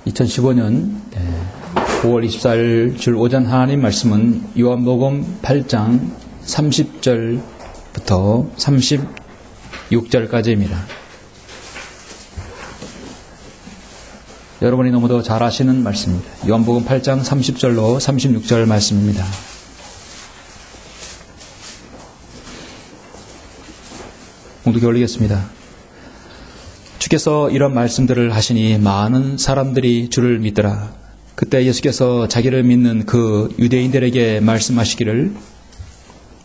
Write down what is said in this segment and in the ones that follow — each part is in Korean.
2015년 5월 24일 줄 오전 하나님 말씀은 요한복음 8장 30절부터 36절까지입니다. 여러분이 너무도 잘 아시는 말씀입니다. 요한복음 8장 30절로 36절 말씀입니다. 봉독해 올리겠습니다. 주께서 이런 말씀들을 하시니 많은 사람들이 주를 믿더라. 그때 예수께서 자기를 믿는 그 유대인들에게 말씀하시기를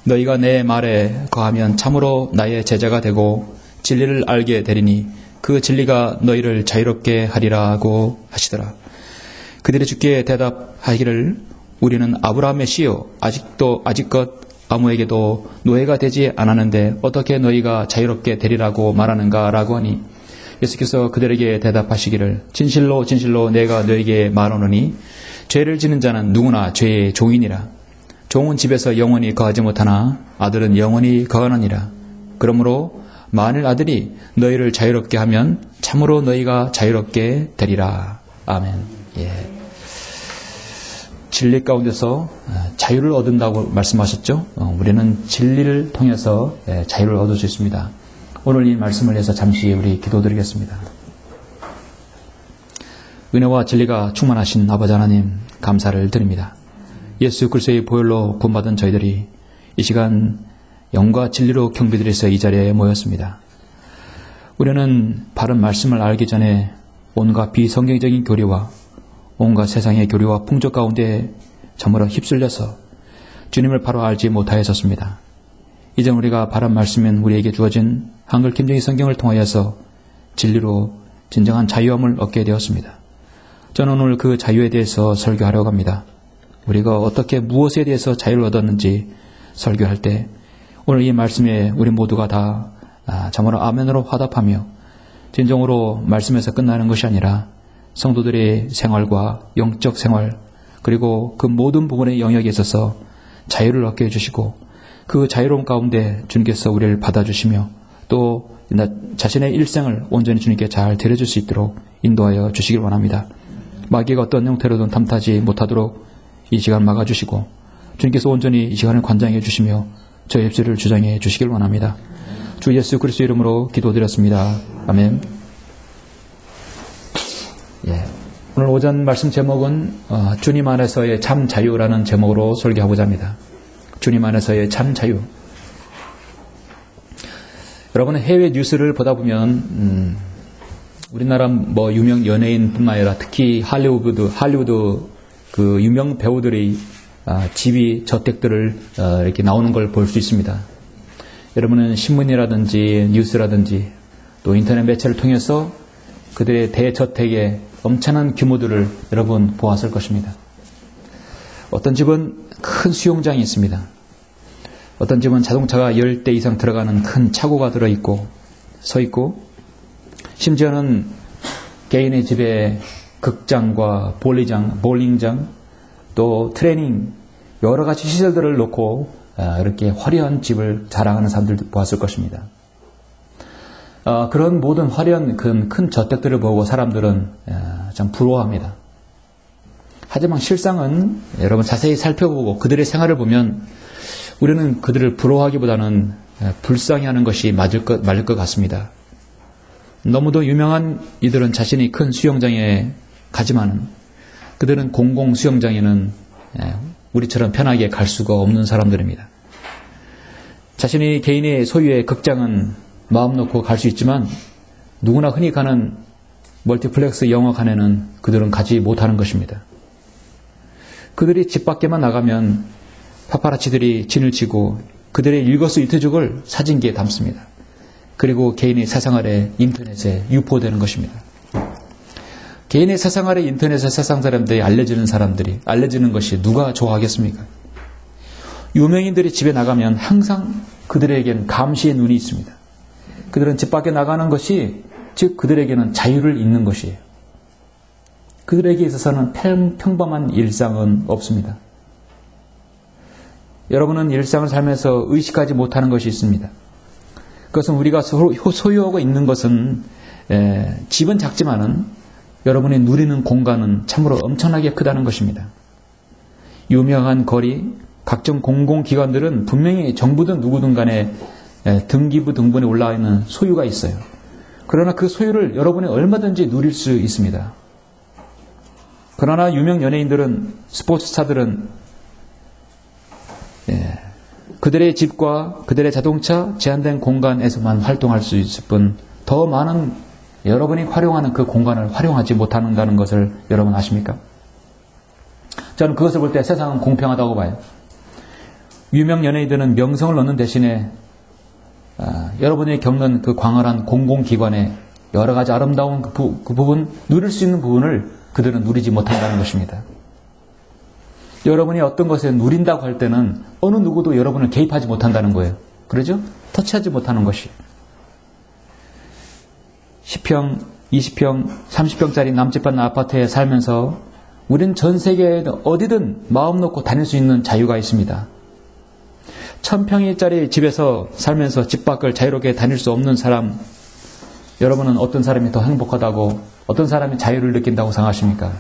너희가 내 말에 거하면 참으로 나의 제자가 되고 진리를 알게 되리니 그 진리가 너희를 자유롭게 하리라고 하시더라. 그들이 주께 대답하기를 우리는 아브라함의 씨요 아직껏 아무에게도 노예가 되지 않았는데 어떻게 너희가 자유롭게 되리라고 말하는가 라고 하니 예수께서 그들에게 대답하시기를 진실로 진실로 내가 너희에게 말하노니 죄를 지는 자는 누구나 죄의 종이니라. 종은 집에서 영원히 거하지 못하나 아들은 영원히 거하느니라. 그러므로 만일 아들이 너희를 자유롭게 하면 참으로 너희가 자유롭게 되리라. 아멘. 예. 진리 가운데서 자유를 얻는다고 말씀하셨죠? 우리는 진리를 통해서 자유를 얻을 수 있습니다. 오늘 이 말씀을 위해서 잠시 우리 기도드리겠습니다. 은혜와 진리가 충만하신 아버지 하나님 감사를 드립니다. 예수 그리스도의 보혈로 구원받은 저희들이 이 시간 영과 진리로 경배드려서 이 자리에 모였습니다. 우리는 바른 말씀을 알기 전에 온갖 비성경적인 교리와 온갖 세상의 교리와 풍조 가운데 저물어 휩쓸려서 주님을 바로 알지 못하였었습니다. 이제 우리가 바른 말씀인 우리에게 주어진 한글 김정희 성경을 통하여서 진리로 진정한 자유함을 얻게 되었습니다. 저는 오늘 그 자유에 대해서 설교하려고 합니다. 우리가 어떻게 무엇에 대해서 자유를 얻었는지 설교할 때 오늘 이 말씀에 우리 모두가 다 참으로 아멘으로 화답하며 진정으로 말씀에서 끝나는 것이 아니라 성도들의 생활과 영적 생활 그리고 그 모든 부분의 영역에 있어서 자유를 얻게 해주시고 그 자유로움 가운데 주님께서 우리를 받아주시며 또 자신의 일생을 온전히 주님께 잘 드려줄 수 있도록 인도하여 주시길 원합니다. 마귀가 어떤 형태로든 탐타지 못하도록 이 시간 막아주시고 주님께서 온전히 이 시간을 관장해 주시며 저의 입술을 주장해 주시길 원합니다. 주 예수 그리스도 이름으로 기도드렸습니다. 아멘. 예. 오늘 오전 말씀 제목은 주님 안에서의 참 자유라는 제목으로 설교하고자 합니다. 주님 안에서의 참 자유. 여러분은 해외 뉴스를 보다 보면 우리나라 유명 연예인뿐만 아니라 특히 할리우드 그 유명 배우들의 집이 저택들을 이렇게 나오는 걸 볼 수 있습니다. 여러분은 신문이라든지 뉴스라든지 또 인터넷 매체를 통해서 그들의 대저택의 엄청난 규모들을 여러분 보았을 것입니다. 어떤 집은 큰 수영장이 있습니다. 어떤 집은 자동차가 10대 이상 들어가는 큰 차고가 들어있고 서 있고 심지어는 개인의 집에 극장과 볼링장 또 트레이닝 여러 가지 시설들을 놓고 이렇게 화려한 집을 자랑하는 사람들도 보았을 것입니다. 그런 모든 화려한 큰 저택들을 보고 사람들은 참 부러워합니다. 하지만 실상은 여러분 자세히 살펴보고 그들의 생활을 보면 우리는 그들을 부러워하기보다는 불쌍히하는 것이 맞을 것 같습니다. 너무도 유명한 이들은 자신이 큰 수영장에 가지만 그들은 공공 수영장에는 우리처럼 편하게 갈 수가 없는 사람들입니다. 자신이 개인의 소유의 극장은 마음 놓고 갈 수 있지만 누구나 흔히 가는 멀티플렉스 영화관에는 그들은 가지 못하는 것입니다. 그들이 집 밖에만 나가면 파파라치들이 진을 치고 그들의 일거수일투족을 사진기에 담습니다. 그리고 개인의 사생활에 인터넷에 유포되는 것입니다. 개인의 사생활에 인터넷에 세상 사람들이 알려지는 것이 누가 좋아하겠습니까? 유명인들이 집에 나가면 항상 그들에게는 감시의 눈이 있습니다. 그들은 집 밖에 나가는 것이 즉 그들에게는 자유를 잇는 것이에요. 그들에게 있어서는 평범한 일상은 없습니다. 여러분은 일상을 살면서 의식하지 못하는 것이 있습니다. 그것은 우리가 소유하고 있는 것은 집은 작지만은 여러분이 누리는 공간은 참으로 엄청나게 크다는 것입니다. 유명한 거리, 각종 공공기관들은 분명히 정부든 누구든 간에 등기부 등본에 올라와 있는 소유가 있어요. 그러나 그 소유를 여러분이 얼마든지 누릴 수 있습니다. 그러나 유명 연예인들은, 스포츠스타들은 그들의 집과 그들의 자동차, 제한된 공간에서만 활동할 수 있을 뿐 더 많은 여러분이 활용하는 그 공간을 활용하지 못한다는 것을 여러분 아십니까? 저는 그것을 볼 때 세상은 공평하다고 봐요. 유명 연예인들은 명성을 얻는 대신에 여러분이 겪는 그 광활한 공공기관에 여러 가지 아름다운 그 부분, 누릴 수 있는 부분을 그들은 누리지 못한다는 것입니다. 여러분이 어떤 것에 누린다고 할 때는 어느 누구도 여러분을 개입하지 못한다는 거예요. 그러죠? 터치하지 못하는 것이. 10평, 20평, 30평짜리 남집한 아파트에 살면서 우리는 전 세계에 어디든 마음 놓고 다닐 수 있는 자유가 있습니다. 1000평짜리 집에서 살면서 집 밖을 자유롭게 다닐 수 없는 사람, 여러분은 어떤 사람이 더 행복하다고, 어떤 사람이 자유를 느낀다고 생각하십니까?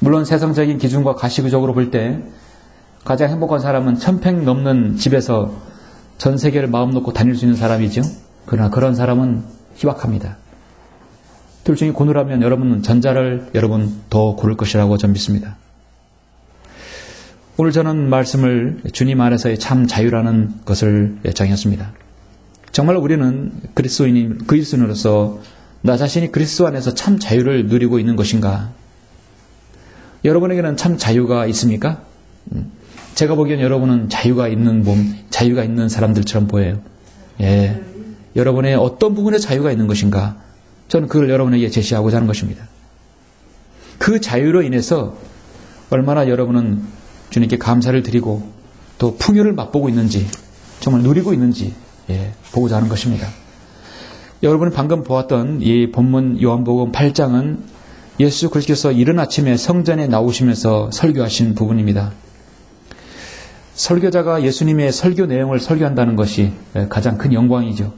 물론 세상적인 기준과 가시적으로 볼 때 가장 행복한 사람은 1000평 넘는 집에서 전 세계를 마음 놓고 다닐 수 있는 사람이죠. 그러나 그런 사람은 희박합니다. 둘 중에 고르라면 여러분은 전자를 더 고를 것이라고 저는 믿습니다. 오늘 저는 말씀을 주님 안에서의 참 자유라는 것을 정했습니다. 정말 우리는 그리스도인으로서 나 자신이 그리스도 안에서 참 자유를 누리고 있는 것인가? 여러분에게는 참 자유가 있습니까? 제가 보기엔 여러분은 자유가 있는 사람들처럼 보여요. 예. 여러분의 어떤 부분에 자유가 있는 것인가? 저는 그걸 여러분에게 제시하고자 하는 것입니다. 그 자유로 인해서 얼마나 여러분은 주님께 감사를 드리고 또 풍요를 맛보고 있는지, 정말 누리고 있는지 보고자 하는 것입니다. 여러분이 방금 보았던 이 본문 요한복음 8장은 예수 그리스도께서 이른 아침에 성전에 나오시면서 설교하신 부분입니다. 설교자가 예수님의 설교 내용을 설교한다는 것이 가장 큰 영광이죠.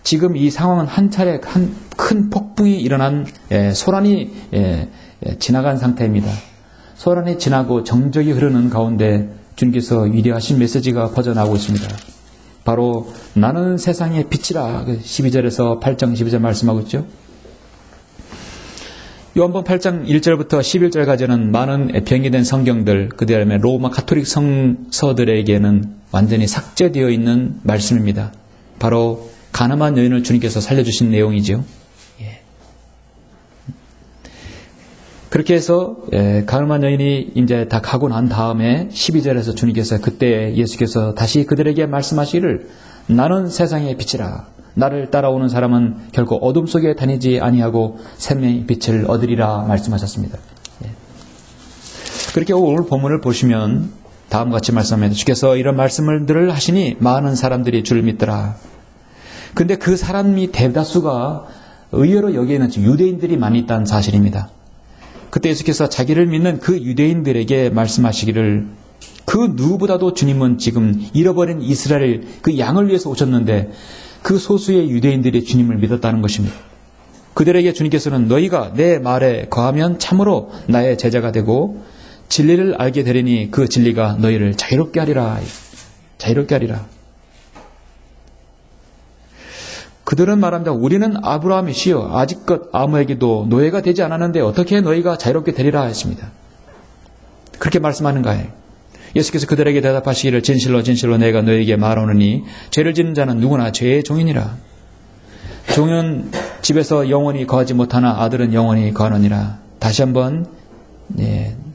지금 이 상황은 한 차례 큰 폭풍이 일어난 소란이 지나간 상태입니다. 소란이 지나고 정적이 흐르는 가운데 주님께서 위대하신 메시지가 퍼져나오고 있습니다. 바로 나는 세상의 빛이라 12절에서 8장 12절 말씀하고 있죠. 요한복음 8장 1절부터 11절까지는 많은 병기된 성경들, 그 다음에 로마 가톨릭 성서들에게는 완전히 삭제되어 있는 말씀입니다. 바로 가늠한 여인을 주님께서 살려주신 내용이죠. 그렇게 해서 가늠한 여인이 이제 다 가고 난 다음에 12절에서 주님께서 그때 예수께서 다시 그들에게 말씀하시기를 나는 세상의 빛이라. 나를 따라오는 사람은 결코 어둠 속에 다니지 아니하고 생명의 빛을 얻으리라 말씀하셨습니다. 그렇게 오늘 본문을 보시면 다음과 같이 말씀합니다. 주께서 이런 말씀을 하시니 많은 사람들이 주를 믿더라. 근데 그 사람이 대다수가 의외로 여기에는 유대인들이 많이 있다는 사실입니다. 그때 예수께서 자기를 믿는 그 유대인들에게 말씀하시기를 그 누구보다도 주님은 지금 잃어버린 이스라엘 그 양을 위해서 오셨는데 그 소수의 유대인들이 주님을 믿었다는 것입니다. 그들에게 주님께서는 너희가 내 말에 거하면 참으로 나의 제자가 되고 진리를 알게 되리니 그 진리가 너희를 자유롭게 하리라. 자유롭게 하리라. 그들은 말합니다. 우리는 아브라함이시여 아직껏 아무에게도 노예가 되지 않았는데 어떻게 너희가 자유롭게 되리라 했습니다. 그렇게 말씀하는가요? 예수께서 그들에게 대답하시기를 진실로 진실로 내가 너희에게 말하노니 죄를 짓는 자는 누구나 죄의 종이니라. 종은 집에서 영원히 거하지 못하나 아들은 영원히 거하느니라. 다시 한번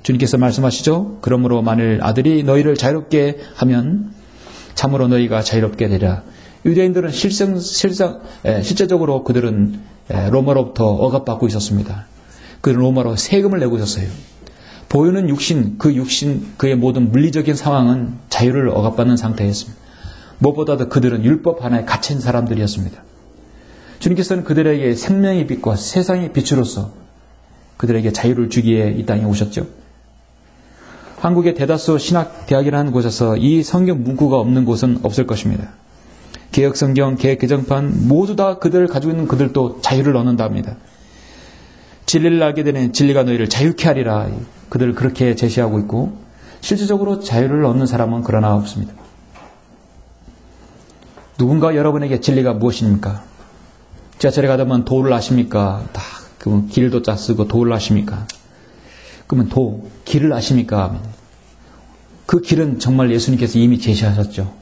주님께서 말씀하시죠. 그러므로 만일 아들이 너희를 자유롭게 하면 참으로 너희가 자유롭게 되리라. 유대인들은 실제적으로 그들은 로마로부터 억압받고 있었습니다. 그들은 로마로 세금을 내고 있었어요. 보이는 육신, 그의 모든 물리적인 상황은 자유를 억압받는 상태였습니다. 무엇보다도 그들은 율법 하나에 갇힌 사람들이었습니다. 주님께서는 그들에게 생명의 빛과 세상의 빛으로서 그들에게 자유를 주기에 이 땅에 오셨죠. 한국의 대다수 신학대학이라는 곳에서 이 성경 문구가 없는 곳은 없을 것입니다. 개혁성경, 개혁개정판 모두 다 그들을 가지고 있는 그들도 자유를 얻는답니다. 진리를 알게 되는 진리가 너희를 자유케 하리라. 그들 그렇게 제시하고 있고 실질적으로 자유를 얻는 사람은 그러나 없습니다. 누군가 여러분에게 진리가 무엇입니까? 지하철에 가다 보면 도를 아십니까? 다 길도 짜쓰고 도를 아십니까? 그러면 길을 아십니까? 그 길은 정말 예수님께서 이미 제시하셨죠.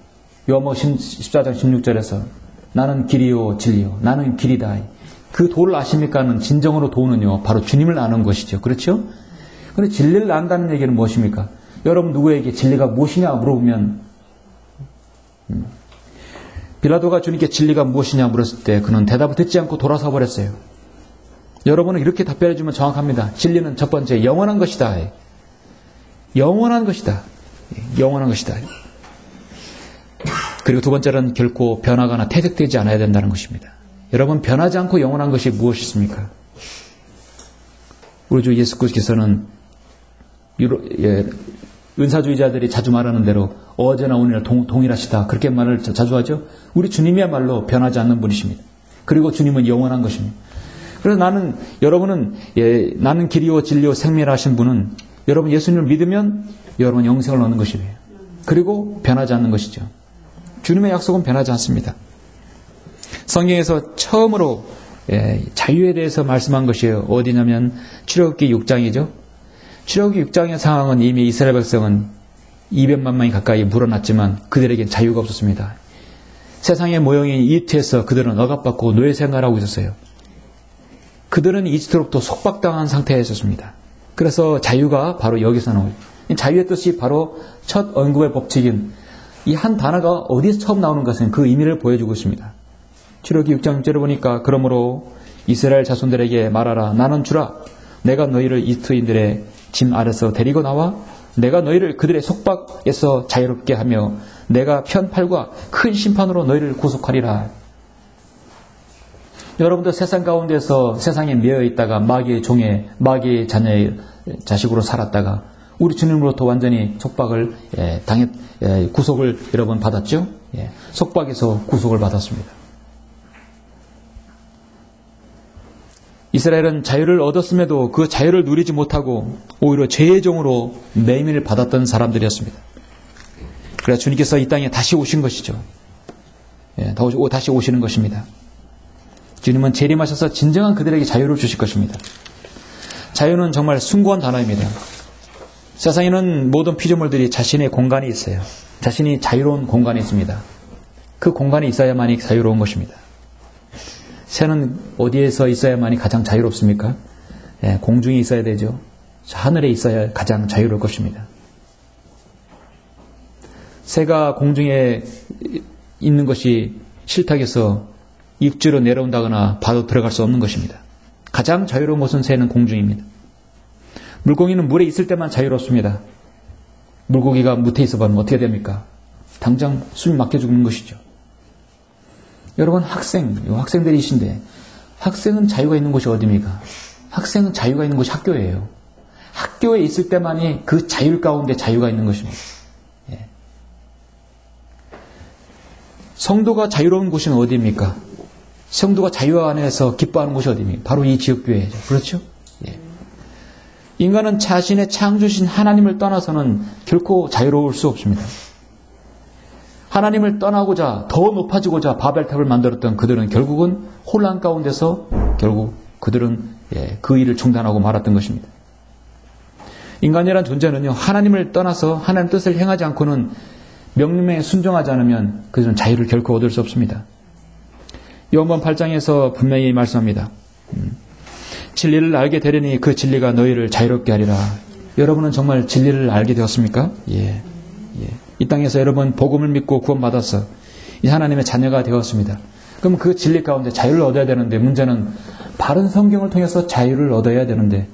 요한복음 14장 16절에서 나는 길이요 진리요 나는 길이다. 그 도를 아십니까는 진정으로 도는요 바로 주님을 아는 것이죠. 그렇죠? 그런데 진리를 안다는 얘기는 무엇입니까? 여러분 누구에게 진리가 무엇이냐 물어보면 빌라도가 주님께 진리가 무엇이냐 물었을 때 그는 대답을 듣지 않고 돌아서 버렸어요. 여러분은 이렇게 답변해 주면 정확합니다. 진리는 첫 번째 영원한 것이다. 영원한 것이다. 영원한 것이다. 그리고 두 번째는 결코 변하거나 퇴색되지 않아야 된다는 것입니다. 여러분 변하지 않고 영원한 것이 무엇이십니까? 우리 주 예수 그리스도께서는 은사주의자들이 자주 말하는 대로 어제나 오늘 동일하시다 그렇게 말을 자주 하죠. 우리 주님이야말로 변하지 않는 분이십니다. 그리고 주님은 영원한 것입니다. 그래서 여러분은 나는 길이요 진리요 생명이라 하신 분은 여러분 예수님을 믿으면 여러분 영생을 얻는 것이에요. 그리고 변하지 않는 것이죠. 주님의 약속은 변하지 않습니다. 성경에서 처음으로 자유에 대해서 말씀한 것이에요. 어디냐면 출애굽기 6장이죠. 출애굽기 6장의 상황은 이미 이스라엘 백성은 200만 명이 가까이 물어났지만 그들에겐 자유가 없었습니다. 세상의 모형인 이집트에서 그들은 억압받고 노예 생활하고 있었어요. 그들은 이집트로부터 속박당한 상태에 있었습니다. 그래서 자유가 바로 여기서 나오죠. 자유의 뜻이 바로 첫 언급의 법칙인 이 한 단어가 어디서 처음 나오는 것은 그 의미를 보여주고 있습니다. 출애굽기 6장 6절에 보니까 그러므로 이스라엘 자손들에게 말하라. 나는 주라. 내가 너희를 이집트인들의 짐 아래서 데리고 나와 내가 너희를 그들의 속박에서 자유롭게 하며 내가 편팔과 큰 심판으로 너희를 구속하리라. 여러분도 세상 가운데서 세상에 매여 있다가 마귀의 종의 마귀의 자녀의 자식으로 살았다가 우리 주님으로부터 완전히 속박을 구속을 여러분 받았죠? 속박에서 구속을 받았습니다. 이스라엘은 자유를 얻었음에도 그 자유를 누리지 못하고 오히려 죄의 종으로 매임을 받았던 사람들이었습니다. 그래서 주님께서 이 땅에 다시 오신 것이죠. 다시 오시는 것입니다. 주님은 재림하셔서 진정한 그들에게 자유를 주실 것입니다. 자유는 정말 숭고한 단어입니다. 세상에는 모든 피조물들이 자신의 공간이 있어요. 자신이 자유로운 공간이 있습니다. 그 공간이 있어야만이 자유로운 것입니다. 새는 어디에서 있어야만이 가장 자유롭습니까? 공중에 있어야 되죠. 하늘에 있어야 가장 자유로울 것입니다. 새가 공중에 있는 것이 싫다해서 입주로 내려온다거나 바로 들어갈 수 없는 것입니다. 가장 자유로운 곳은 새는 공중입니다. 물고기는 물에 있을 때만 자유롭습니다. 물고기가 무태 있어 보면 어떻게 됩니까? 당장 숨이 막혀 죽는 것이죠. 여러분 학생들이신데 학생은 자유가 있는 곳이 어디입니까? 학생은 자유가 있는 곳이 학교예요. 학교에 있을 때만이 그 자유 가운데 자유가 있는 것입니다. 성도가 자유로운 곳은 어디입니까? 성도가 자유 안에서 기뻐하는 곳이 어디입니까? 바로 이 지역교회죠. 그렇죠? 인간은 자신의 창조신 하나님을 떠나서는 결코 자유로울 수 없습니다. 하나님을 떠나고자 더 높아지고자 바벨탑을 만들었던 그들은 결국은 혼란 가운데서 결국 그들은 그 일을 중단하고 말았던 것입니다. 인간이란 존재는요 하나님을 떠나서 하나님 뜻을 행하지 않고는 명령에 순종하지 않으면 그들은 자유를 결코 얻을 수 없습니다. 요한복음 8장에서 분명히 말씀합니다. 진리를 알게 되려니 그 진리가 너희를 자유롭게 하리라. 여러분은 정말 진리를 알게 되었습니까? 이 땅에서 여러분 복음을 믿고 구원받아서 이 하나님의 자녀가 되었습니다. 그럼 그 진리 가운데 자유를 얻어야 되는데 문제는 바른 성경을 통해서 자유를 얻어야 되는데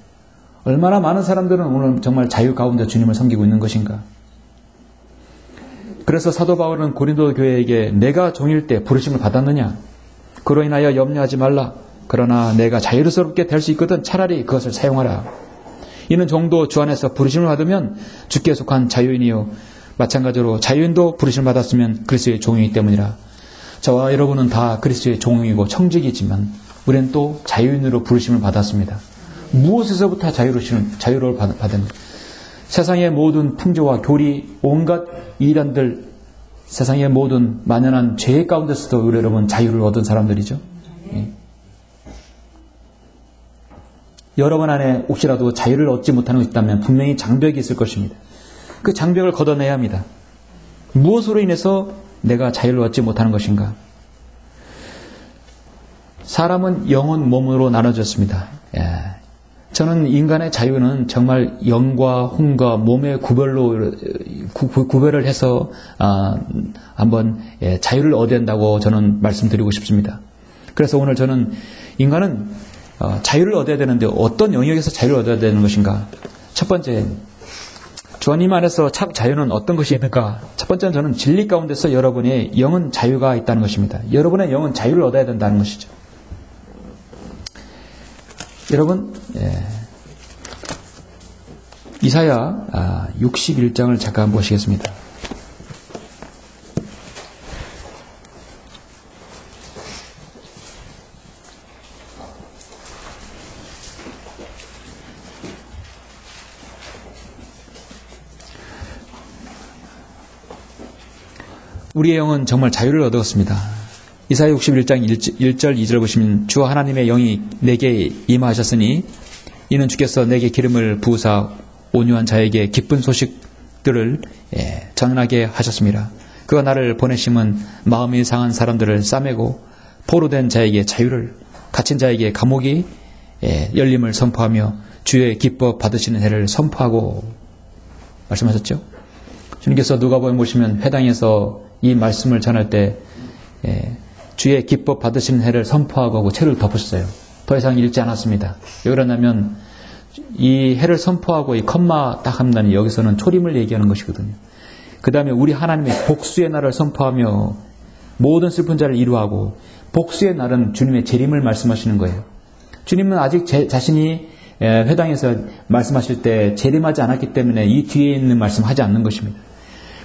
얼마나 많은 사람들은 오늘 정말 자유 가운데 주님을 섬기고 있는 것인가? 그래서 사도 바울은 고린도 교회에게 내가 종일 때 부르심을 받았느냐? 그로 인하여 염려하지 말라. 그러나 내가 자유스럽게 될 수 있거든 차라리 그것을 사용하라. 이는 종도 주 안에서 부르심을 받으면 주께 속한 자유인이요 마찬가지로 자유인도 부르심을 받았으면 그리스도의 종이기 때문이라. 저와 여러분은 다 그리스도의 종이고 청직이지만 우리는 또 자유인으로 부르심을 받았습니다. 무엇에서부터 자유를 받은 세상의 모든 풍조와 교리, 온갖 이단들, 세상의 모든 만연한 죄 가운데서도 우리 여러분 자유를 얻은 사람들이죠. 예. 여러분 안에 혹시라도 자유를 얻지 못하는 것이 있다면 분명히 장벽이 있을 것입니다. 그 장벽을 걷어내야 합니다. 무엇으로 인해서 내가 자유를 얻지 못하는 것인가? 사람은 영혼, 몸으로 나눠졌습니다. 예. 저는 인간의 자유는 정말 영과 혼과 몸의 구별을 해서 한번 자유를 얻어야 한다고 저는 말씀드리고 싶습니다. 그래서 오늘 저는 인간은 자유를 얻어야 되는데 어떤 영역에서 자유를 얻어야 되는 것인가? 첫 번째, 주님 안에서 참 자유는 어떤 것이 있는가? 첫 번째는 저는 진리 가운데서 여러분의 영은 자유가 있다는 것입니다. 여러분의 영은 자유를 얻어야 된다는 것이죠. 여러분, 이사야 61장을 잠깐 보시겠습니다. 우리의 영은 정말 자유를 얻었습니다. 이사야 61장 1절 2절 보시면 주 하나님의 영이 내게 임하셨으니 이는 주께서 내게 기름을 부으사 온유한 자에게 기쁜 소식들을 전하게 하셨습니다. 그가 나를 보내심은 마음이 상한 사람들을 싸매고 포로된 자에게 자유를, 갇힌 자에게 감옥이 열림을 선포하며 주의 기뻐 받으시는 해를 선포하고 말씀하셨죠. 주님께서 누가복음 보시면 회당에서 이 말씀을 전할 때 주의 기뻐 받으시는 해를 선포하고 하고 채를 덮으셨어요. 더 이상 읽지 않았습니다. 왜 그러냐면 이 해를 선포하고 이 컴마 딱 하면 여기서는 초림을 얘기하는 것이거든요. 그 다음에 우리 하나님의 복수의 날을 선포하며 모든 슬픈 자를 이루하고, 복수의 날은 주님의 재림을 말씀하시는 거예요. 주님은 아직 자신이 회당에서 말씀하실 때 재림하지 않았기 때문에 이 뒤에 있는 말씀 하지 않는 것입니다.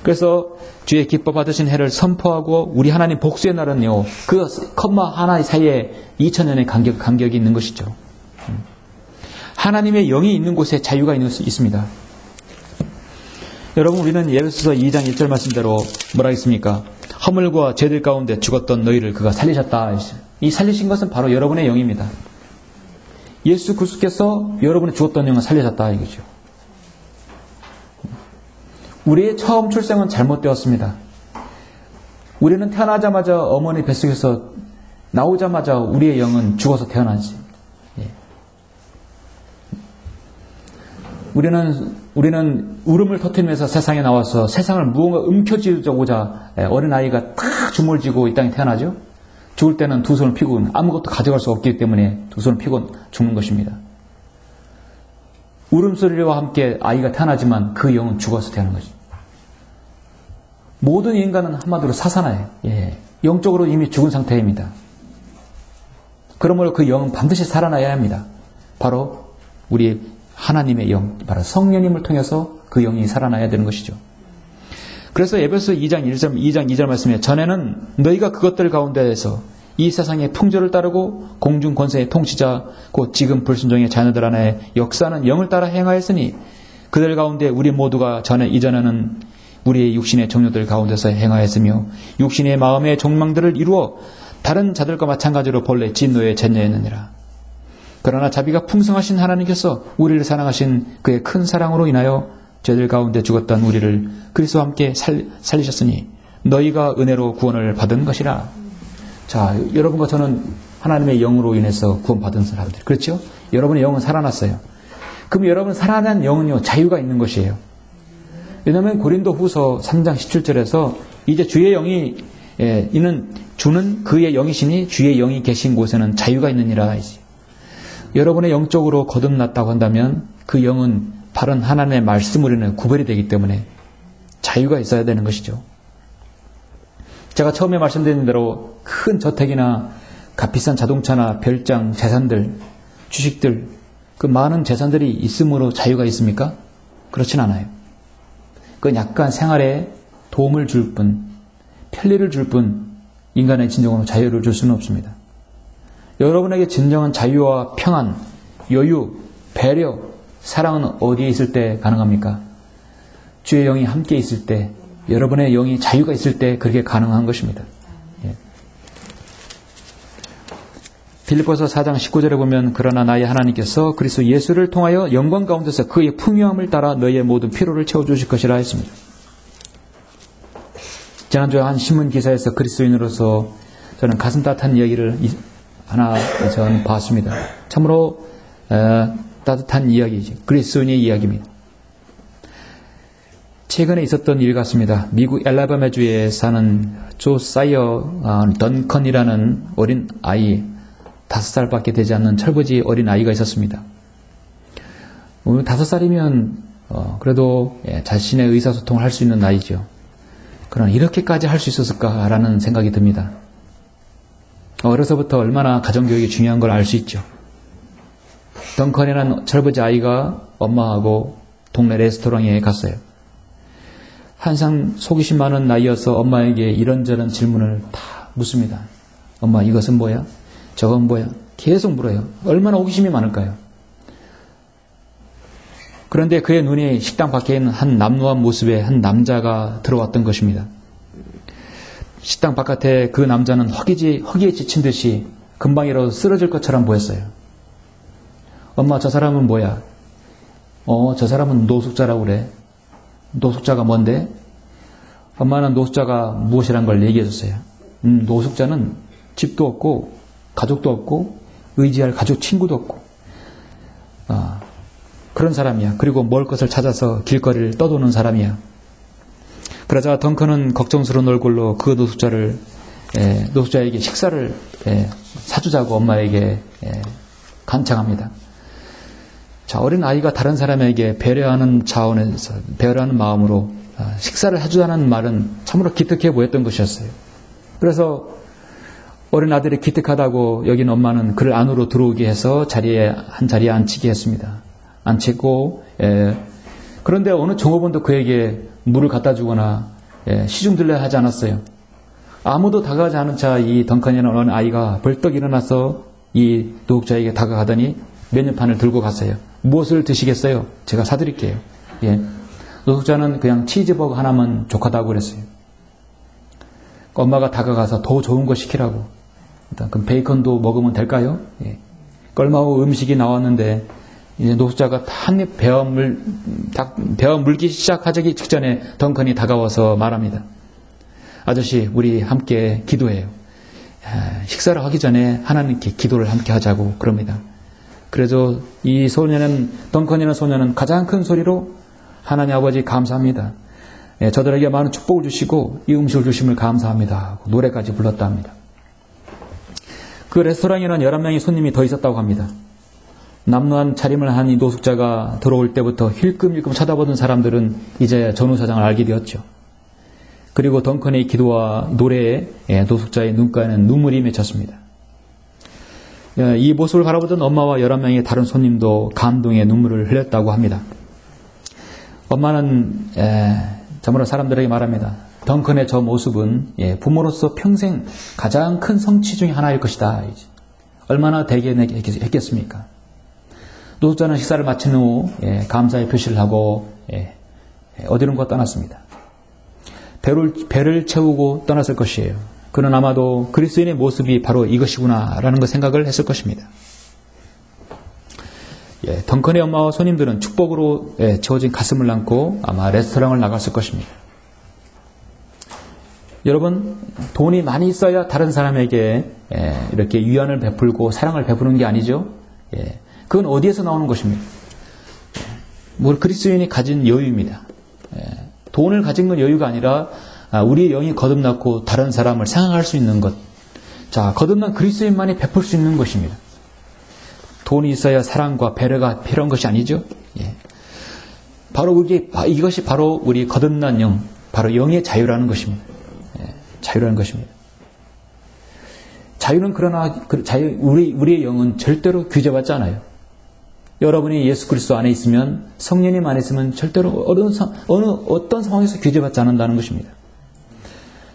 그래서 주의 기뻐 받으신 해를 선포하고 우리 하나님 복수의 날은요, 그 컴마 하나 사이에 2000년의 간격이 있는 것이죠. 하나님의 영이 있는 곳에 자유가 있습니다. 여러분, 우리는 에베소서 2장 1절 말씀대로 뭐라 했습니까? 허물과 죄들 가운데 죽었던 너희를 그가 살리셨다. 이 살리신 것은 바로 여러분의 영입니다. 예수 그리스도께서 여러분의 죽었던 영을 살리셨다 이거죠. 우리의 처음 출생은 잘못되었습니다. 우리는 태어나자마자 어머니 뱃속에서 나오자마자 우리의 영은 죽어서 태어나지. 우리는 울음을 터뜨리면서 세상에 나와서 세상을 무언가 움켜쥐고자 어린아이가 탁 주먹을 쥐고 이 땅에 태어나죠. 죽을 때는 두 손을 피고 아무것도 가져갈 수 없기 때문에 두 손을 피고 죽는 것입니다. 울음소리와 함께 아이가 태어나지만 그 영은 죽어서 태어나는 것입니다. 모든 인간은 한마디로 사사나예요. 영적으로 이미 죽은 상태입니다. 그러므로 그 영은 반드시 살아나야 합니다. 바로 우리 하나님의 영, 바로 성령님을 통해서 그 영이 살아나야 되는 것이죠. 그래서 에베소 2장 2절 말씀에 전에는 너희가 그것들 가운데에서 이 세상의 풍조를 따르고 공중 권세의 통치자 곧 지금 불순종의 자녀들 안에 역사하는 영을 따라 행하였으니 그들 가운데 우리 모두가 이전에는 우리의 육신의 정욕들 가운데서 행하였으며 육신의 마음의 욕망들을 이루어 다른 자들과 마찬가지로 본래 진노에 젠여했느니라. 그러나 자비가 풍성하신 하나님께서 우리를 사랑하신 그의 큰 사랑으로 인하여 죄들 가운데 죽었던 우리를 그리스도와 함께 살리셨으니 너희가 은혜로 구원을 받은 것이라. 자, 여러분과 저는 하나님의 영으로 인해서 구원받은 사람들, 그렇죠? 여러분의 영은 살아났어요. 그럼 여러분 살아난 영은요, 자유가 있는 것이에요. 왜냐하면 고린도후서 3장 17절에서 이제 주의 영이 주는 그의 영이시니 주의 영이 계신 곳에는 자유가 있느니라. 여러분의 영적으로 거듭났다고 한다면 그 영은 바른 하나님의 말씀으로는 구별이 되기 때문에 자유가 있어야 되는 것이죠. 제가 처음에 말씀드린 대로 큰 저택이나 값비싼 자동차나 별장, 재산들, 주식들, 그 많은 재산들이 있음으로 자유가 있습니까? 그렇진 않아요. 그건 약간 생활에 도움을 줄 뿐, 편리를 줄 뿐, 인간의 진정으로 자유를 줄 수는 없습니다. 여러분에게 진정한 자유와 평안, 여유, 배려, 사랑은 어디에 있을 때 가능합니까? 주의 영이 함께 있을 때, 여러분의 영이 자유가 있을 때 그렇게 가능한 것입니다. 예. 빌립보서 4장 19절에 보면 그러나 나의 하나님께서 그리스도 예수를 통하여 영광 가운데서 그의 풍요함을 따라 너희의 모든 필요를 채워주실 것이라 했습니다. 지난주에 한 신문 기사에서 그리스도인으로서 저는 가슴 따뜻한 이야기를 하나 저는 봤습니다. 참으로 따뜻한 이야기죠. 그리스도인의 이야기입니다. 최근에 있었던 일 같습니다. 미국 엘라바마주에 사는 조사이어 던컨이라는 어린 아이, 5살밖에 되지 않는 철부지 어린 아이가 있었습니다. 5살이면 그래도 자신의 의사소통을 할 수 있는 나이죠. 그러나 이렇게까지 할 수 있었을까라는 생각이 듭니다. 어려서부터 얼마나 가정교육이 중요한 걸 알 수 있죠. 덩컨이라는 철부지 아이가 엄마하고 동네 레스토랑에 갔어요. 항상 호기심 많은 나이여서 엄마에게 이런저런 질문을 다 묻습니다. 엄마, 이것은 뭐야? 저건 뭐야? 계속 물어요. 얼마나 호기심이 많을까요? 그런데 그의 눈이 식당 밖에 있는 한 남루한 모습의 한 남자가 들어왔던 것입니다. 식당 바깥에 그 남자는 허기에 지친 듯이 금방이라도 쓰러질 것처럼 보였어요. 엄마, 저 사람은 뭐야? 저 사람은 노숙자라고 그래. 노숙자가 뭔데? 엄마는 노숙자가 무엇이란 걸 얘기해 줬어요. 노숙자는 집도 없고 가족도 없고 의지할 가족 친구도 없고 그런 사람이야. 그리고 먹을 것을 찾아서 길거리를 떠도는 사람이야. 그러자 덩컨은 걱정스러운 얼굴로 그 노숙자에게 식사를 사주자고 엄마에게 간청합니다. 자, 어린 아이가 다른 사람에게 배려하는 차원에서, 배려하는 마음으로 식사를 해주자는 말은 참으로 기특해 보였던 것이었어요. 그래서 어린 아들이 기특하다고 여긴 엄마는 그를 안으로 들어오게 해서 한 자리에 앉히게 했습니다. 앉히고, 그런데 어느 종업원도 그에게 물을 갖다 주거나 시중들려 하지 않았어요. 아무도 다가가지 않은 차 이 덩컨이라는 어린 아이가 벌떡 일어나서 이 노숙자에게 다가가더니 메뉴판을 들고 갔어요. 무엇을 드시겠어요? 제가 사드릴게요. 노숙자는 그냥 치즈버거 하나만 족하다고 그랬어요. 엄마가 다가가서 더 좋은 거 시키라고. 그럼 베이컨도 먹으면 될까요? 껄마우 음식이 나왔는데 이제 노숙자가 한 입 베어 물기 시작하기 직전에 덩컨이 다가와서 말합니다. 아저씨, 우리 함께 기도해요. 식사를 하기 전에 하나님께 기도를 함께 하자고 그럽니다. 그래서 이 덩컨이라는 소년은 가장 큰 소리로 하나님 아버지 감사합니다. 저들에게 많은 축복을 주시고 이 음식을 주심을 감사합니다. 노래까지 불렀다 합니다. 그 레스토랑에는 11명의 손님이 더 있었다고 합니다. 남루한 차림을 한 이 노숙자가 들어올 때부터 힐끔힐끔 쳐다보던 사람들은 이제야 전후사장을 알게 되었죠. 그리고 덩컨의 기도와 노래에 노숙자의 눈가에는 눈물이 맺혔습니다. 이 모습을 바라보던 엄마와 11명의 다른 손님도 감동의 눈물을 흘렸다고 합니다. 엄마는 참으로 사람들에게 말합니다. 덩컨의 저 모습은 부모로서 평생 가장 큰 성취 중에 하나일 것이다. 얼마나 대견했겠습니까? 노숙자는 식사를 마친 후 감사의 표시를 하고 어디론가 떠났습니다. 배를 채우고 떠났을 것이에요. 그는 아마도 그리스도인의 모습이 바로 이것이구나 라는 걸 생각을 했을 것입니다. 덩컨의 엄마와 손님들은 축복으로 채워진 가슴을 안고 아마 레스토랑을 나갔을 것입니다. 여러분, 돈이 많이 있어야 다른 사람에게 이렇게 유연을 베풀고 사랑을 베푸는 게 아니죠. 그건 어디에서 나오는 것입니까? 그리스도인이 가진 여유입니다. 돈을 가진 건 여유가 아니라 우리의 영이 거듭났고 다른 사람을 생각할 수 있는 것. 자, 거듭난 그리스도인만이 베풀 수 있는 것입니다. 돈이 있어야 사랑과 배려가 필요한 것이 아니죠. 바로 이것이 바로 우리 거듭난 영, 바로 영의 자유라는 것입니다. 자유라는 것입니다. 자유는 그러나 우리의 영은 절대로 규제받지 않아요. 여러분이 예수 그리스도 안에 있으면, 성령님 안에 있으면 절대로 어떤 상황에서 규제받지 않는다는 것입니다.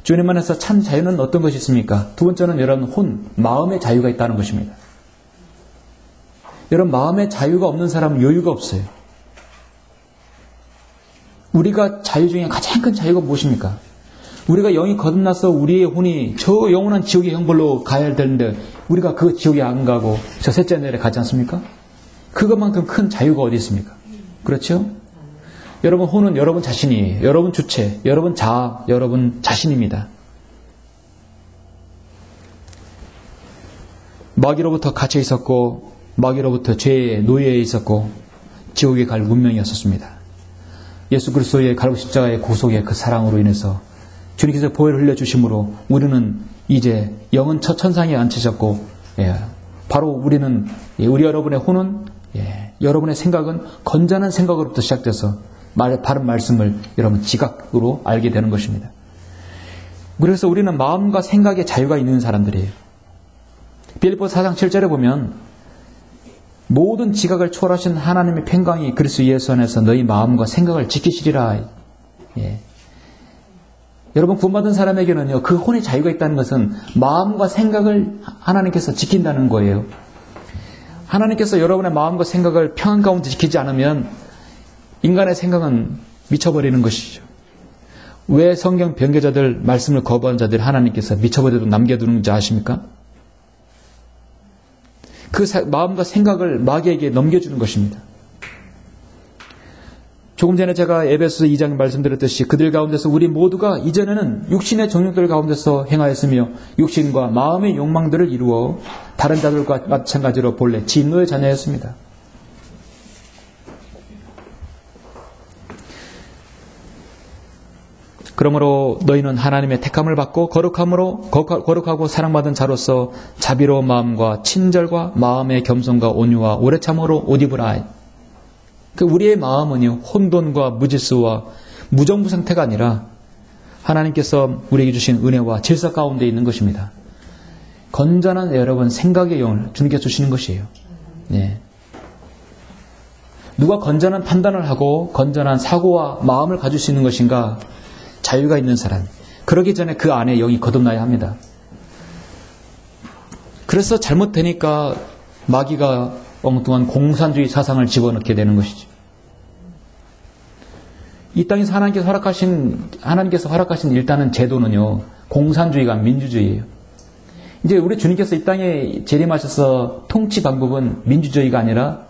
주님 안에서 참 자유는 어떤 것이 있습니까? 두 번째는 여러분 마음의 자유가 있다는 것입니다. 여러분, 마음의 자유가 없는 사람은 여유가 없어요. 우리가 자유 중에 가장 큰 자유가 무엇입니까? 우리가 영이 거듭나서 우리의 혼이 저 영원한 지옥의 형벌로 가야 되는데 우리가 그 지옥에 안 가고 저 셋째 날에 가지 않습니까? 그것만큼 큰 자유가 어디 있습니까? 그렇죠? 여러분, 혼은 여러분 자신이에요. 여러분 주체, 여러분 자아, 여러분 자신입니다. 마귀로부터 갇혀 있었고 마귀로부터 죄의 노예에 있었고 지옥에 갈 운명이었습니다. 예수 그리스도의 갈고 십자가의 고속의 그 사랑으로 인해서 주님께서 보혈을 흘려주심으로 우리는 이제 영은 첫 천상에 앉히셨고, 바로 우리는, 우리 여러분의 혼은, 여러분의 생각은 건전한 생각으로부터 시작돼서 바른 말씀을 여러분 지각으로 알게 되는 것입니다. 그래서 우리는 마음과 생각의 자유가 있는 사람들이에요. 빌립보서 4장 7절에 보면 모든 지각을 초월하신 하나님의 평강이 그리스도 예수 안에서 너희 마음과 생각을 지키시리라. 여러분, 구원받은 사람에게는요, 그 혼의 자유가 있다는 것은 마음과 생각을 하나님께서 지킨다는 거예요. 하나님께서 여러분의 마음과 생각을 평안 가운데 지키지 않으면 인간의 생각은 미쳐버리는 것이죠. 왜 성경 변개자들, 말씀을 거부한 자들 하나님께서 미쳐버려도 남겨두는지 아십니까? 그 마음과 생각을 마귀에게 넘겨주는 것입니다. 조금 전에 제가 에베소서 2장에 말씀드렸듯이 그들 가운데서 우리 모두가 이전에는 육신의 정욕들 가운데서 행하였으며 육신과 마음의 욕망들을 이루어 다른 자들과 마찬가지로 본래 진노의 자녀였습니다. 그러므로 너희는 하나님의 택함을 받고 거룩하고 사랑받은 자로서 자비로운 마음과 친절과 마음의 겸손과 온유와 오래 참음으로 옷 입으라. 우리의 마음은요, 혼돈과 무질서와 무정부 상태가 아니라 하나님께서 우리에게 주신 은혜와 질서 가운데 있는 것입니다. 건전한 여러분 생각의 영을 주님께서 주시는 것이에요. 누가 건전한 판단을 하고 건전한 사고와 마음을 가질 수 있는 것인가? 자유가 있는 사람. 그러기 전에 그 안에 영이 거듭나야 합니다. 그래서 잘못되니까 마귀가 엉뚱한 공산주의 사상을 집어넣게 되는 것이죠. 이 땅에서 하나님께서 허락하신 일단은 제도는요, 공산주의가 민주주의예요. 이제 우리 주님께서 이 땅에 재림하셔서 통치 방법은 민주주의가 아니라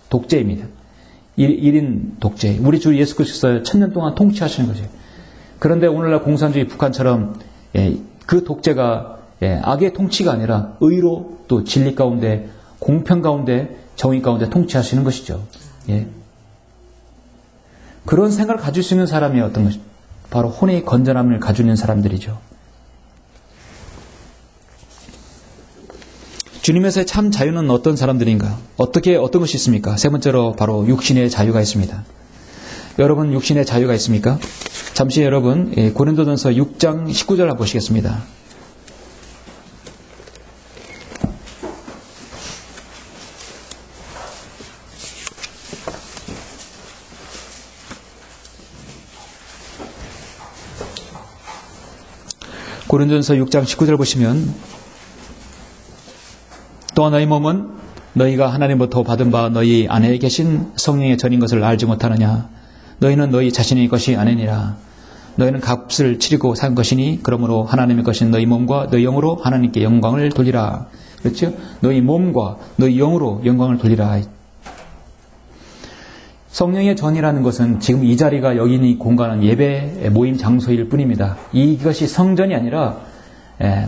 독재입니다. 1인 독재. 우리 주 예수 그리스도께서 1000년 동안 통치하시는 거죠. 그런데 오늘날 공산주의 북한처럼 그 독재가 악의 통치가 아니라 의로 또 진리 가운데 공평 가운데 정의 가운데 통치하시는 것이죠. 그런 생각을 가질 수 있는 사람이 어떤 것입니까? 바로 혼의 건전함을 가지고 있는 사람들이죠. 주님에서의 참 자유는 어떤 사람들인가? 어떤 것이 있습니까? 세 번째로 바로 육신의 자유가 있습니다. 여러분, 육신의 자유가 있습니까? 잠시 여러분, 고린도전서 6장 19절 한번 보시겠습니다. 고린도전서 6장 19절 보시면 또한 너희 몸은 너희가 하나님부터 받은 바 너희 안에 계신 성령의 전인 것을 알지 못하느냐. 너희는 너희 자신의 것이 아니니라. 너희는 값을 치르고 산 것이니 그러므로 하나님의 것인 너희 몸과 너희 영으로 하나님께 영광을 돌리라. 그렇죠? 너희 몸과 너희 영으로 영광을 돌리라. 성령의 전이라는 것은 지금 이 자리가 여기 있는 이 공간은 예배 모임 장소일 뿐입니다. 이것이 성전이 아니라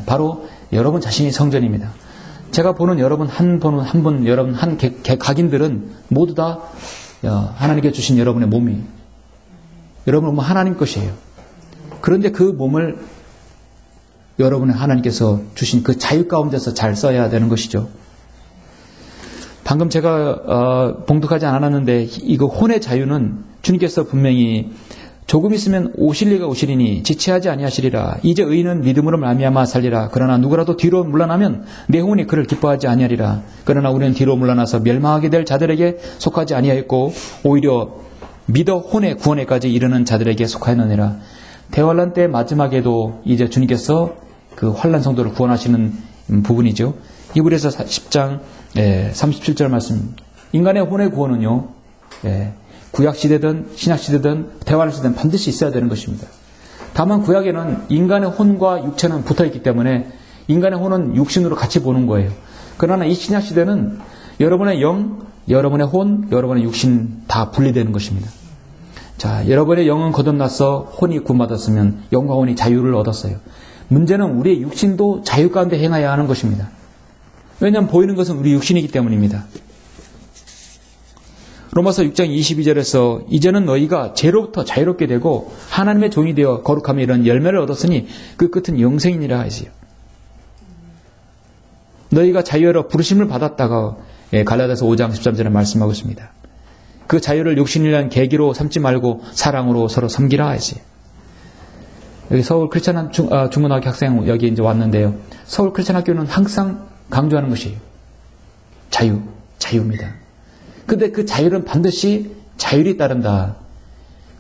바로 여러분 자신이 성전입니다. 제가 보는 여러분 여러분 한 각인들은 모두 다 하나님께 주신 여러분의 몸이 여러분은 몸은 하나님 것이에요. 그런데 그 몸을 여러분의 하나님께서 주신 그 자유 가운데서 잘 써야 되는 것이죠. 방금 제가 봉독하지 않았는데 이거 혼의 자유는 주님께서 분명히 조금 있으면 오실리가 오시리니 지체하지 아니하시리라. 이제 의인은 믿음으로 말미암아 살리라. 그러나 누구라도 뒤로 물러나면 내 혼이 그를 기뻐하지 아니하리라. 그러나 우리는 뒤로 물러나서 멸망하게 될 자들에게 속하지 아니하였고 오히려 믿어 혼의 구원에까지 이르는 자들에게 속하였느니라. 대환란 때 마지막에도 이제 주님께서 그 환란 성도를 구원하시는 부분이죠. 히브리서 10장 37절 말씀. 인간의 혼의 구원은요, 구약시대든 신약시대든 대환시대든 반드시 있어야 되는 것입니다. 다만 구약에는 인간의 혼과 육체는 붙어있기 때문에 인간의 혼은 육신으로 같이 보는 거예요. 그러나 이 신약시대는 여러분의 영, 여러분의 혼, 여러분의 육신 다 분리되는 것입니다. 자, 여러분의 영은 거듭나서 혼이 구원받았으면 영과 혼이 자유를 얻었어요. 문제는 우리의 육신도 자유 가운데 행해야 하는 것입니다. 왜냐하면 보이는 것은 우리 육신이기 때문입니다. 로마서 6장 22절에서 이제는 너희가 죄로부터 자유롭게 되고 하나님의 종이 되어 거룩함에 이런 열매를 얻었으니 그 끝은 영생이니라 하지요. 너희가 자유로 부르심을 받았다가 갈라디아서 5장 13절에 말씀하고 있습니다. 그 자유를 육신을 위한 계기로 삼지 말고 사랑으로 서로 섬기라 하지. 여기 서울 크리스찬 중고등학교 학생 여기 이제 왔는데요. 서울 크리스찬 학교는 항상 강조하는 것이 자유입니다. 근데 그 자유는 반드시 자율이 따른다.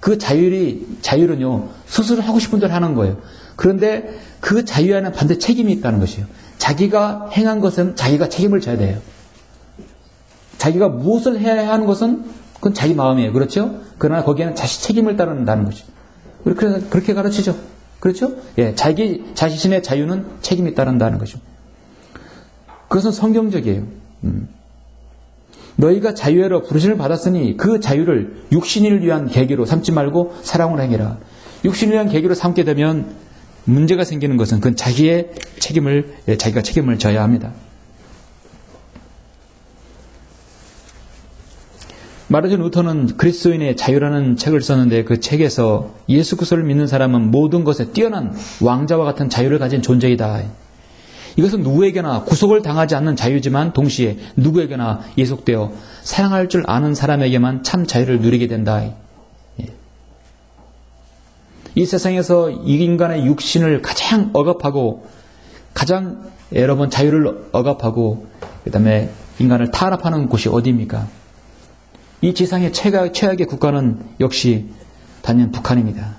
그 자율은요, 스스로 하고 싶은 대로 하는 거예요. 그런데 그 자유 안에 반드시 책임이 있다는 것이에요. 자기가 행한 것은 자기가 책임을 져야 돼요. 자기가 무엇을 해야 하는 것은 그건 자기 마음이에요. 그렇죠? 그러나 거기에는 자신 책임을 따른다는 것이죠. 그렇게 가르치죠. 그렇죠? 자기 자신의 자유는 책임이 따른다는 것이죠. 그것은 성경적이에요. 너희가 자유로 부르심을 받았으니 그 자유를 육신을 위한 계기로 삼지 말고 사랑으로 행해라. 육신을 위한 계기로 삼게 되면 문제가 생기는 것은 그건 자기가 책임을 져야 합니다. 마르틴 루터는 그리스도인의 자유라는 책을 썼는데 그 책에서 예수 그리스도를 믿는 사람은 모든 것에 뛰어난 왕자와 같은 자유를 가진 존재이다. 이것은 누구에게나 구속을 당하지 않는 자유지만 동시에 누구에게나 예속되어 사랑할 줄 아는 사람에게만 참 자유를 누리게 된다. 이 세상에서 이 인간의 육신을 가장 억압하고 가장 여러분 자유를 억압하고 그 다음에 인간을 탄압하는 곳이 어디입니까? 이 지상의 최악의 국가는 역시 단연 북한입니다.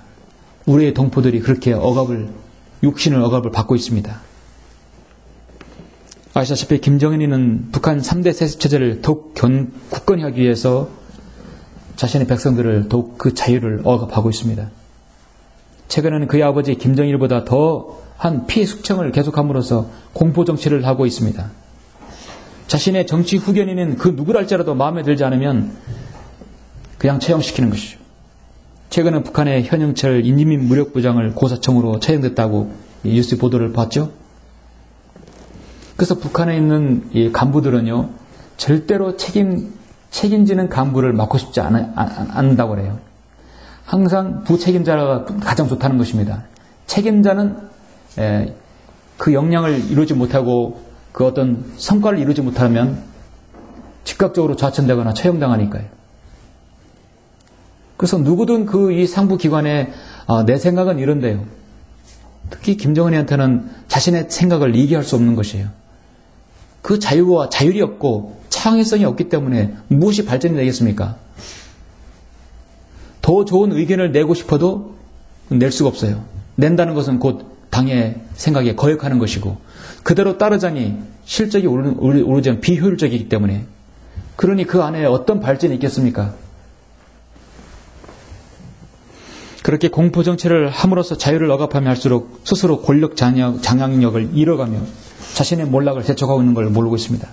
우리의 동포들이 그렇게 육신을 억압을 받고 있습니다. 아시다시피 김정은이는 북한 3대 세습체제를 더욱 굳건히 하기 위해서 자신의 백성들을 더욱 그 자유를 억압하고 있습니다. 최근에는 그의 아버지 김정일보다 더한 피해 숙청을 계속함으로써 공포정치를 하고 있습니다. 자신의 정치 후견인은 그 누구랄지라도 마음에 들지 않으면 그냥 처형시키는 것이죠. 최근에 북한의 현영철 인민민 무력부장을 고사청으로 처형됐다고 뉴스 보도를 봤죠. 그래서 북한에 있는 이 간부들은요, 절대로 책임지는 간부를 맡고 싶지 않는다고 그래요. 항상 부책임자가 가장 좋다는 것입니다. 책임자는 그 역량을 이루지 못하고 그 어떤 성과를 이루지 못하면 즉각적으로 좌천되거나 처형당하니까요. 그래서 누구든 이 상부기관에 내 생각은 이런데요. 특히 김정은이한테는 자신의 생각을 얘기할 수 없는 것이에요. 그 자유와 자율이 없고 창의성이 없기 때문에 무엇이 발전이 되겠습니까? 더 좋은 의견을 내고 싶어도 낼 수가 없어요. 낸다는 것은 곧 당의 생각에 거역하는 것이고 그대로 따르자니 실적이 오르지 않으면 비효율적이기 때문에 그러니 그 안에 어떤 발전이 있겠습니까? 그렇게 공포정치를 함으로써 자유를 억압하며 할수록 스스로 권력 장악력을 잃어가며 자신의 몰락을 재촉하고 있는 걸 모르고 있습니다.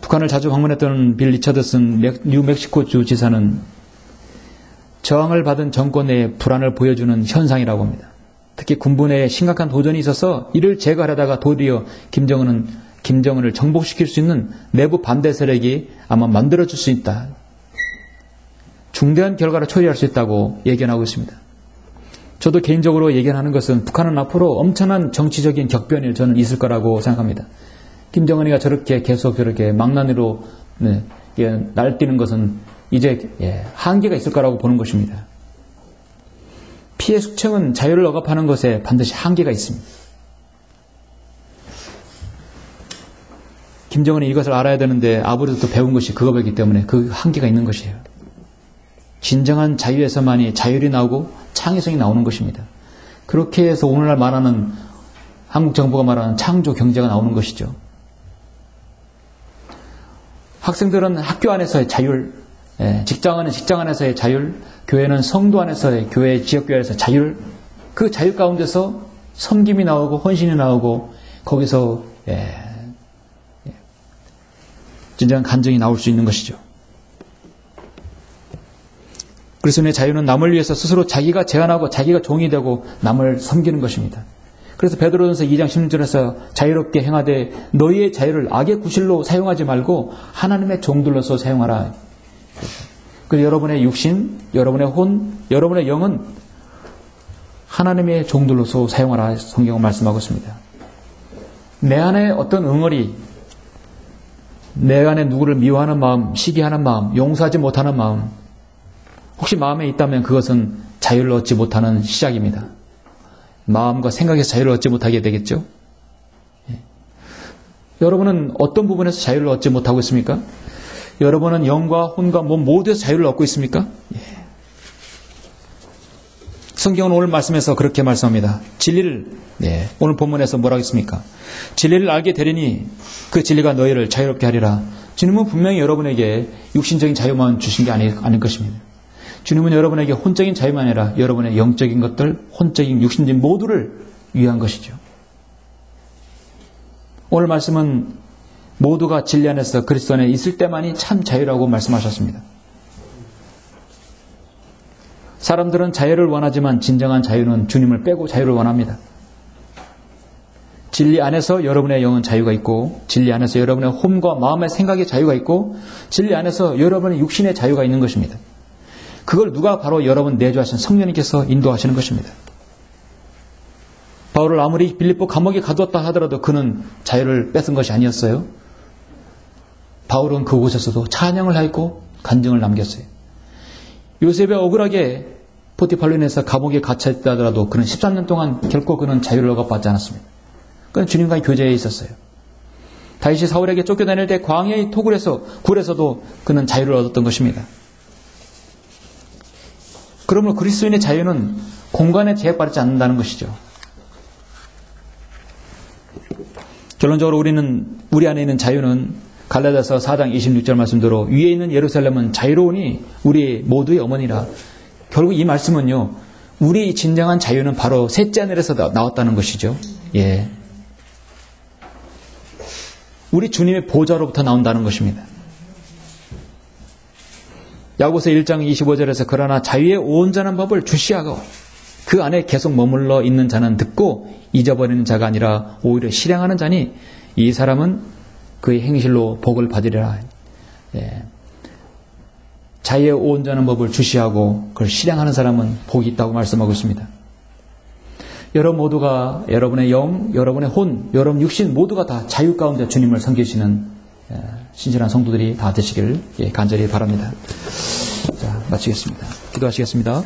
북한을 자주 방문했던 빌 리처드슨 뉴멕시코주 지사는 저항을 받은 정권 내의 불안을 보여주는 현상이라고 합니다. 특히 군부 내에 심각한 도전이 있어서 이를 제거하려다가 도리어 김정은을 정복시킬 수 있는 내부 반대 세력이 아마 만들어줄 수 있다. 중대한 결과를 초래할 수 있다고 예견하고 있습니다. 저도 개인적으로 예견하는 것은 북한은 앞으로 엄청난 정치적인 격변이 저는 있을 거라고 생각합니다. 김정은이가 계속 저렇게 망나니로 날뛰는 것은 이제 한계가 있을 거라고 보는 것입니다. 피해 숙청은 자유를 억압하는 것에 반드시 한계가 있습니다. 김정은이 이것을 알아야 되는데 아버지도 배운 것이 그거이기 때문에 그 한계가 있는 것이에요. 진정한 자유에서만이 자율이 나오고 창의성이 나오는 것입니다. 그렇게 해서 오늘날 말하는 한국 정부가 말하는 창조 경제가 나오는 것이죠. 학생들은 학교 안에서의 자율, 직장은 직장 안에서의 자율, 교회는 성도 안에서의 교회, 지역교회에서 자율, 그 자율 가운데서 섬김이 나오고 헌신이 나오고 거기서 진정한 간증이 나올 수 있는 것이죠. 그리스도인의 자유는 남을 위해서 스스로 자기가 제한하고 자기가 종이 되고 남을 섬기는 것입니다. 그래서 베드로전서 2장 16절에서 자유롭게 행하되 너희의 자유를 악의 구실로 사용하지 말고 하나님의 종들로서 사용하라. 그래서 여러분의 육신, 여러분의 혼, 여러분의 영은 하나님의 종들로서 사용하라 성경은 말씀하고 있습니다. 내 안에 어떤 응어리, 내 안에 누구를 미워하는 마음, 시기하는 마음, 용서하지 못하는 마음, 혹시 마음에 있다면 그것은 자유를 얻지 못하는 시작입니다. 마음과 생각에서 자유를 얻지 못하게 되겠죠. 여러분은 어떤 부분에서 자유를 얻지 못하고 있습니까? 여러분은 영과 혼과 몸 모두에서 자유를 얻고 있습니까? 성경은 오늘 말씀에서 그렇게 말씀합니다. 진리를, 오늘 본문에서 뭐라고 했습니까? 진리를 알게 되리니 그 진리가 너희를 자유롭게 하리라. 주님은 분명히 여러분에게 육신적인 자유만 주신 게 아닐 것입니다. 주님은 여러분에게 혼적인 자유만 아니라 여러분의 영적인 것들, 혼적인 육신적인 모두를 위한 것이죠. 오늘 말씀은 모두가 진리 안에서 그리스도 안에 있을 때만이 참 자유라고 말씀하셨습니다. 사람들은 자유를 원하지만 진정한 자유는 주님을 빼고 자유를 원합니다. 진리 안에서 여러분의 영은 자유가 있고, 진리 안에서 여러분의 혼과 마음의 생각의 자유가 있고, 진리 안에서 여러분의 육신의 자유가 있는 것입니다. 그걸 누가 바로 여러분 내주하신 성령님께서 인도하시는 것입니다. 바울을 아무리 빌립보 감옥에 가두었다 하더라도 그는 자유를 뺏은 것이 아니었어요. 바울은 그곳에서도 찬양을 하였고 간증을 남겼어요. 요셉이 억울하게 포티팔로 인해서 감옥에 갇혀있다 하더라도 그는 13년 동안 결코 그는 자유를 억압받지 않았습니다. 그는 주님과의 교제에 있었어요. 다윗이 사울에게 쫓겨다닐 때 광야의 굴에서도 그는 자유를 얻었던 것입니다. 그러므로 그리스도인의 자유는 공간에 제약받지 않는다는 것이죠. 결론적으로 우리 안에 있는 자유는 갈라디아서 4장 26절 말씀대로 위에 있는 예루살렘은 자유로우니 우리 모두의 어머니라. 결국 이 말씀은요, 우리 진정한 자유는 바로 셋째 하늘에서 나왔다는 것이죠. 우리 주님의 보좌로부터 나온다는 것입니다. 야고보서 1장 25절에서 그러나 자유의 온전한 법을 주시하고 그 안에 계속 머물러 있는 자는 듣고 잊어버리는 자가 아니라 오히려 실행하는 자니 이 사람은 그의 행실로 복을 받으리라. 자유의 온전한 법을 주시하고 그걸 실행하는 사람은 복이 있다고 말씀하고 있습니다. 여러분 모두가 여러분의 영, 여러분의 혼, 여러분 육신 모두가 다 자유 가운데 주님을 섬기시는 신실한 성도들이 다 되시길 간절히 바랍니다. 자, 마치겠습니다. 기도하시겠습니다.